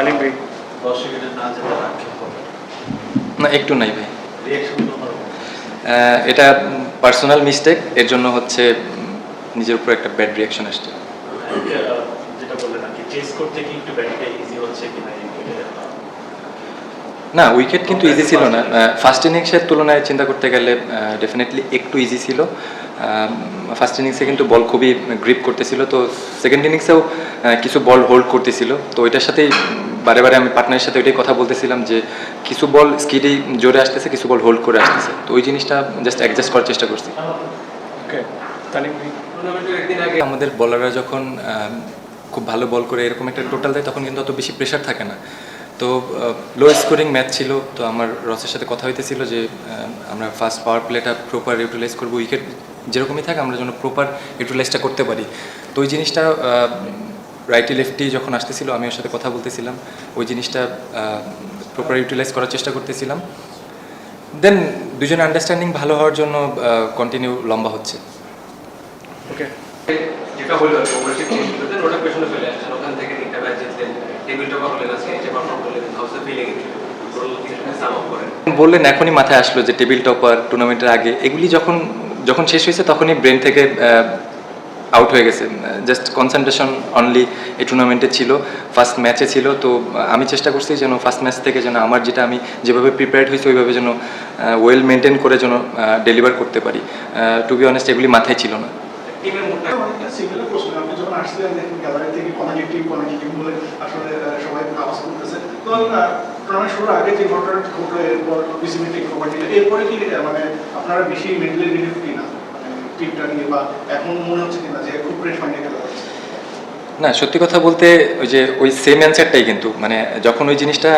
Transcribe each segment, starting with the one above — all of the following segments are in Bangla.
তালিম ভাই দর্শকের না যেতে আক্ষেপ করবে না, একটু নাই ভাই। রিঅ্যাকশন এটা পার্সোনাল মিস্টেক, এর জন্য হচ্ছে নিজের উপর একটা ব্যাড রিঅ্যাকশন আসছে। যেটা বললেন আর কি, চেস করতে কি একটু ব্যাটিংটা ইজি হচ্ছে কিনা না, উইকেট কিন্তু ইজি ছিল না। ফার্স্ট ইনিংসের তুলনায় চিন্তা করতে গেলে ডেফিনেটলি একটু ইজি ছিল। ফার্স্ট ইনিংসে কিন্তু বল খুবই গ্রিপ করতেছিল, তো সেকেন্ড ইনিংসেও কিছু বল হোল্ড করতেছিল। তো ওইটার সাথেই বারে বারে আমি পার্টনারের সাথে ওইটাই কথা বলতেছিলাম যে কিছু বল স্কিডেই জোরে আসতেছে, কিছু বল হোল্ড করে আসতেছে। তো ওই জিনিসটা জাস্ট অ্যাডজাস্ট করার চেষ্টা করছি। ওকে তালিম ভাই একদিন আগে আমাদের বলাররা যখন খুব ভালো বল করে এরকম একটা টোটাল দেয়, তখন কিন্তু অত বেশি প্রেশার থাকে না। তো লো স্কোরিং ম্যাচ ছিল, তো আমার রসের সাথে কথা হইতেছিল যে আমরা ফার্স্ট পাওয়ার প্লেটা প্রপার ইউটিলাইজ করবো, উইকেট যেরকমই থাকে আমরা যেন প্রপার ইউটিলাইজটা করতে পারি। তো ওই জিনিসটা রাইটি লেফটি যখন আসতেছিল আমি ওর সাথে কথা বলতেছিলাম, ওই জিনিসটা প্রপার ইউটিলাইজ করার চেষ্টা করতেছিলাম। দেন দুজনে আন্ডারস্ট্যান্ডিং ভালো হওয়ার জন্য কন্টিনিউ লম্বা হচ্ছে। ওকে যেটা হলো ওভারশিপ চেঞ্জ করতেন, ওটা পেছনে ফেলে আসছেন, ওখান থেকে তিনটা ম্যাচ জিতলেন, টেবিলটা করলেন, আজকে নিচে পারফর্ম করলেন, হাউসে ফিলিং সাম আপ করেন। বললেন এখনই মাথায় আসলো যে টেবিল টপার টুর্নামেন্টের আগে এগুলি যখন যখন শেষ হয়েছে তখনই ব্রেন থেকে আউট হয়ে গেছে। জাস্ট কনসেন্ট্রেশন অনলি এই টুর্নামেন্টে ছিল, ফার্স্ট ম্যাচে ছিল। তো আমি চেষ্টা করছি যেন ফার্স্ট ম্যাচ থেকে যেন আমার যেটা আমি যেভাবে প্রিপেয়ার্ড হয়েছি ওইভাবে যেন ওয়েল মেনটেন করে যেন ডেলিভার করতে পারি। টু বি অনেস্ট এগুলি মাথায় ছিল না। টিমের মোটা সিমিলার প্রশ্ন, আপনি যখন আসছিলেন দেখুন গ্যালারি থেকে কোয়ালিটি বলে আসলে সবাই আওয়াজ করতেছে, তো টুর্নামেন্ট শুরুর আগে যে ঘটনা ঘটলো এরপর বিসিবি টেক ওভার নিল, এরপরে কি মানে আপনারা বেশি মেন্টালি রিলিফ কিনা টিমটা নিয়ে, বা এখন মনে হচ্ছে কিনা যে খুব প্রেস মাইন্ডে খেলা হচ্ছে? না, সত্যি কথা বলতে ওই যে ওই সেম অ্যান্সারটাই কিন্তু মানে যখন ওই জিনিসটা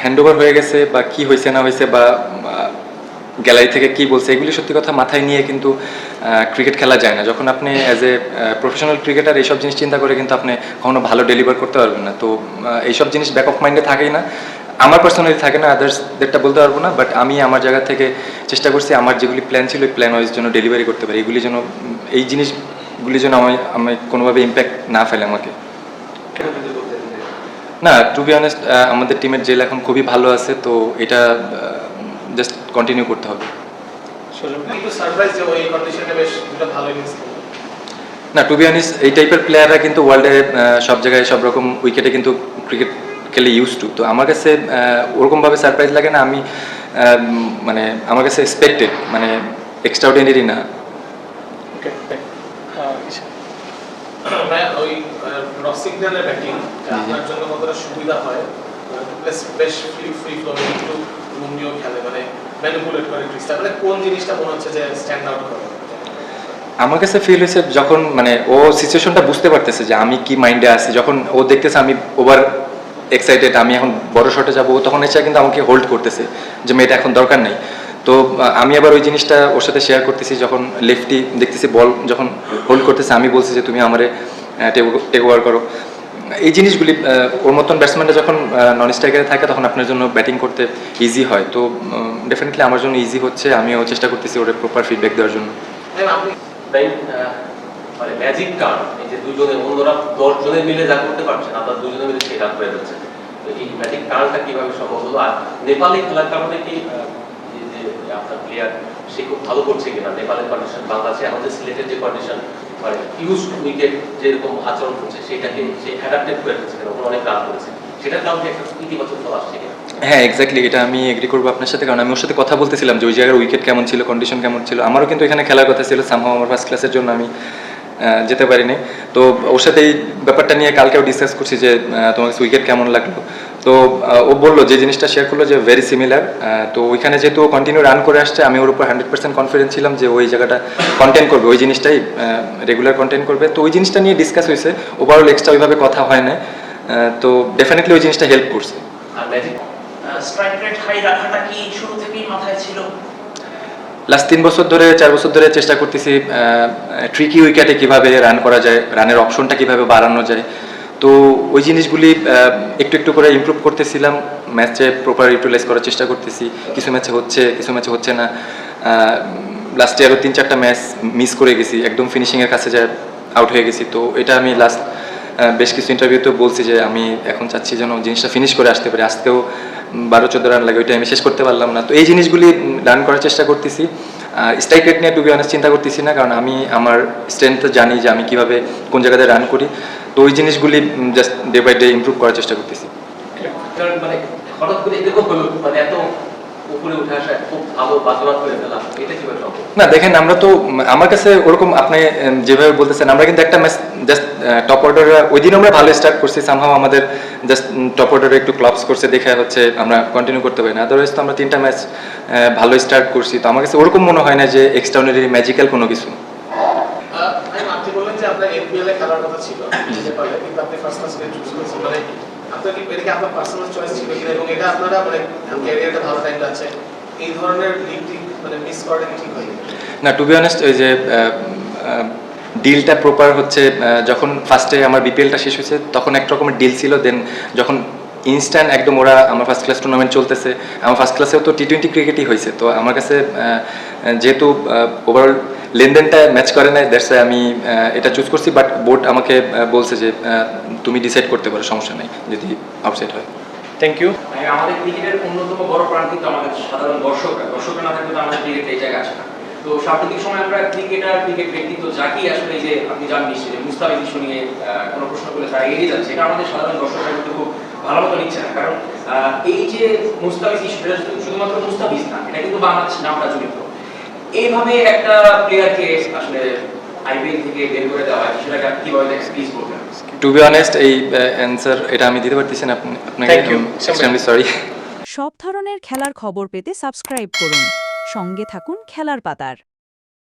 হ্যান্ড ওভার হয়ে গেছে বা কি হয়েছে না হয়েছে বা গ্যালারি থেকে কি বলছে এগুলি সত্যি কথা মাথায় নিয়ে কিন্তু ক্রিকেট খেলা যায় না। যখন আপনি অ্যাজ এ প্রফেশনাল ক্রিকেটার এইসব জিনিস চিন্তা করে কিন্তু আপনি কখনো ভালো ডেলিভার করতে পারবেন না। তো এইসব জিনিস ব্যাক অফ মাইন্ডে থাকেই না, আমার পার্সোনালি থাকে না, আদার্সদেরটা বলতে পারবো না। বাট আমি আমার জায়গা থেকে চেষ্টা করছি আমার যেগুলি প্ল্যান ছিল ওই প্ল্যান ওয়াইজ যেন ডেলিভারি করতে পারি, এগুলি যেন এই জিনিসগুলি যেন আমি কোনোভাবে ইম্প্যাক্ট না ফেলে আমাকে। না, টু বি অনেস্ট আমাদের টিমের জেল এখন খুবই ভালো আছে, তো এটা জাস্ট কন্টিনিউ করতে হবে। কিন্তু সারপ্রাইজ যে ওই কন্ডিশনে বেশ দুটো ভালো ইনিংস খেললেন। না, টু বি অনেস্ট এই টাইপের প্লেয়াররা কিন্তু ওয়ার্ল্ডে সব জায়গায় সব রকম উইকেটে কিন্তু ক্রিকেট খেলে ইউজ টু। তো আমার কাছে ওরকমভাবে সারপ্রাইজ লাগে না, আমি মানে আমার কাছে এক্সপেক্টেড, মানে এক্সট্রাঅর্ডিনারি না। ওকে ওই রস সিগন্যালের ব্যাটিং আপনার জন্য কতটা সুবিধা হয়? বেশ ফ্রি ফ্লো একটু রুমিও খেলে, মানে ম্যানিপুলেট করে ক্রিস্টা, মানে কোন জিনিসটা মনে হচ্ছে যে স্ট্যান্ড আউট করে? আমার কাছে ফিল হয়েছে যখন মানে ও সিচুয়েশনটা বুঝতে পারতেছে যে আমি কি মাইন্ডে আছি, যখন ও দেখতেছে আমি ওভার এক্সাইটেড, আমি এখন বড় শটে যাবো, তখন এসে কিন্তু আমাকে হোল্ড করতেছে যে মেয়েটা এখন দরকার নেই। তো আমি আবার ওই জিনিসটা ওর সাথে শেয়ার করতেছি, যখন লেফটি দেখতেছি বল যখন হোল্ড করতেছে আমি বলছি যে তুমি আমারে টেক ওভার করো। এই জিনিসগুলি ওর মতন ব্যাটসম্যানটা যখন নন স্ট্রাইকারে থাকে তখন আপনার জন্য ব্যাটিং করতে ইজি হয়। তো ডেফিনেটলি আমার জন্য ইজি হচ্ছে, আমিও চেষ্টা করতেছি ওর প্রপার ফিডব্যাক দেওয়ার জন্য। আপনি মানে ম্যাজিক কার্ড, এই যে দুজনে অন্যরা 10 জনে মিলে যা করতে পারছেন আপনারা দুজনে মিলে সেটা করে যাচ্ছেন, তো এই ম্যাজিক কার্ডটা কিভাবে সম্ভব হলো? আর নেপালে খেলার কারণে কি যে আপনার প্লেয়ার সে খুব ভালো করছে কিনা? নেপালের কন্ডিশন, বাংলাদেশে আমাদের সিলেটের যে কন্ডিশন, মানে ইউজ উইকেট যেরকম আচরণ করছে সেটাকে সে অ্যাডাপ্টেড করে ফেলছে কিনা? অনেক রান করেছে, সেটার কারণে একটা ইতিবাচক ফল আসছে কিনা? হ্যাঁ, এক্স্যাক্টলি, এটা আমি এগ্রি করবো আপনার সাথে, কারণ আমি ওর সাথে কথা বলতেছিলাম যে ওই জায়গার উইকেট কেমন ছিল, কন্ডিশন কেমন ছিল। আমারও কিন্তু এখানে খেলার কথা ছিল, সামহাও আমার ফার্স্ট ক্লাসের জন্য আমি যেতে পারিনি। তো ওর সাথে এই ব্যাপারটা নিয়ে কালকেও ডিসকাস করছি যে তোমার উইকেট কেমন লাগলো। তো ও বললো যে জিনিসটা শেয়ার করলো যে ভেরি সিমিলার। তো ওইখানে যেহেতু ও কন্টিনিউ রান করে আসছে, আমি ওর উপর 100% কনফিডেন্স ছিলাম যে ওই জায়গাটা কন্টেন্ট করবে, ওই জিনিসটাই রেগুলার কন্টেন্ট করবে। তো ওই জিনিসটা নিয়ে ডিসকাস হয়েছে, ওভারঅল এক্সট্রা ওইভাবে কথা হয় না। তো ডেফিনেটলি ওই জিনিসটা হেল্প করছে। আর ম্যাজিক স্ট্রাইক রেট হাই রাখাটা কি শুরু থেকেই মাথায় ছিল? লাস্ট 4 বছর ধরে চেষ্টা করতেছি ট্রিকি উইকেটে কিভাবে রান করা যায়, রানের অপশনটা কিভাবে বাড়ানো যায়। তো ওই জিনিসগুলি একটু একটু করে ইমপ্রুভ করতেছিলাম, ম্যাচে প্রপার ইউটিলাইজ করার চেষ্টা করতেছি। কিছু ম্যাচে হচ্ছে, কিছু ম্যাচে হচ্ছে না। লাস্টে আরও 3-4টা ম্যাচ মিস করে গেছি, একদম ফিনিশিংয়ের কাছে যায় আউট হয়ে গেছি। তো এটা আমি লাস্ট বেশ কিছু ইন্টারভিউতেও বলছি যে আমি এখন চাচ্ছি যেন জিনিসটা ফিনিশ করে আসতে পারি। আজকেও 12-14 রান লাগে, ওইটা আমি শেষ করতে পারলাম না। তো এই জিনিসগুলি রান করার চেষ্টা করতেছি। আর স্ট্রাইক রেট নিয়ে টু বি অনেস্ট চিন্তা করতেছি না, কারণ আমি আমার স্ট্রেংথ জানি যে আমি কীভাবে কোন জায়গাতে রান করি। তো ওই জিনিসগুলি just day by day improve করার চেষ্টা করতেছি। কারণ মানে হঠাৎ করে এরকম হলো, মানে এত উপরে উঠে আসা, খুব ভালো বাজেবাদ করে ফেলা, এটা কিভাবে সম্ভব? না দেখেন, আমরা তো আমার কাছে ওরকম আপনি যেভাবে বলতেছেন, আমরা কিন্তু একটা ম্যাচ জাস্ট টপ অর্ডার, ওই দিন আমরা ভালো স্টার্ট করছি, সামহাও আমাদের জাস্ট টপ অর্ডারে একটু ক্লাবস করছে দেখে হচ্ছে আমরা কন্টিনিউ করতে পারি না। আদারওয়াইজ তো আমরা 3টা ম্যাচ ভালো স্টার্ট করছি। তো আমার কাছে ওরকম মনে হয় না যে এক্সট্রাঅর্ডিনারি ম্যাজিক্যাল কোনো কিছু। আপনি বললেন যে আপনার এনপিএল এ খেলার কথা ছিল নেপালে, কিন্তু আপনি ফার্স্ট ক্লাস থেকে চুজ করেছেন, মানে আপনার কি এটা কি আপনার পার্সোনাল চয়েস ছিল কিনা, এবং এটা আপনারা মানে ক্যারিয়ারে ভালো টাইম আছে এই ধরনের লিগ মানে মিস করাটা কি ঠিক হয়? না, টু বি অনেস্ট ওই যে ডিলটা প্রপার হচ্ছে, যখন ফার্স্টে আমার বিপিএলটা শেষ হয়েছে তখন এক রকমের ডিল ছিল। দেন যখন ইনস্ট্যান্ট একদম ওরা আমার ফার্স্ট ক্লাস টুর্নামেন্ট চলতেছে, আমার ফার্স্ট ক্লাসেও তো টি20 ক্রিকেটই হয়েছে। তো আমার কাছে যেহেতু ওভারঅল লেনদেনটা ম্যাচ করে নাই, দ্যাটস আমি এটা চুজ করছি। বাট বোর্ড আমাকে বলছে যে তুমি ডিসাইড করতে পারো, সমস্যা নেই যদি আউটসাইড হয়। Thank you. মানে আমাদের ক্রিকেটের অন্যতম বড় প্রাণ কিন্তু আমাদের সাধারণ দর্শকরা না থাকলে তো আমাদের ক্রিকেট এই জায়গায় আসে না। তো সাম্প্রতিক সময় আমরা ক্রিকেটার, ক্রিকেট ব্যক্তিত্ব যাকেই আসলে এই যে আপনি জানেন নিশ্চয়ই যে মুস্তাফিজ ইস্যু নিয়ে কোনো প্রশ্ন করলে তারা এড়িয়ে যাচ্ছে, এটা আমাদের সাধারণ দর্শকরা কিন্তু খুব ভালো মতো নিচ্ছে না। কারণ এই যে মুস্তাফিজ ইস্যুটা শুধুমাত্র মুস্তাফিজ না, এটা কিন্তু বাংলাদেশ নামটা জড়িত। এইভাবে একটা প্লেয়ারকে আসলে আইপিএল থেকে বের করে দেওয়া হয়, সেটাকে আপনি কিভাবে দেখেন প্লিজ বলবেন? টু বি অনেস্ট এই অ্যান্সার এটা আমি দিতে পারতেছি না আপনাকে। Thank you. Extremely sorry. সব ধরনের খেলার খবর পেতে সাবস্ক্রাইব করুন। সঙ্গে থাকুন খেলার পাতার।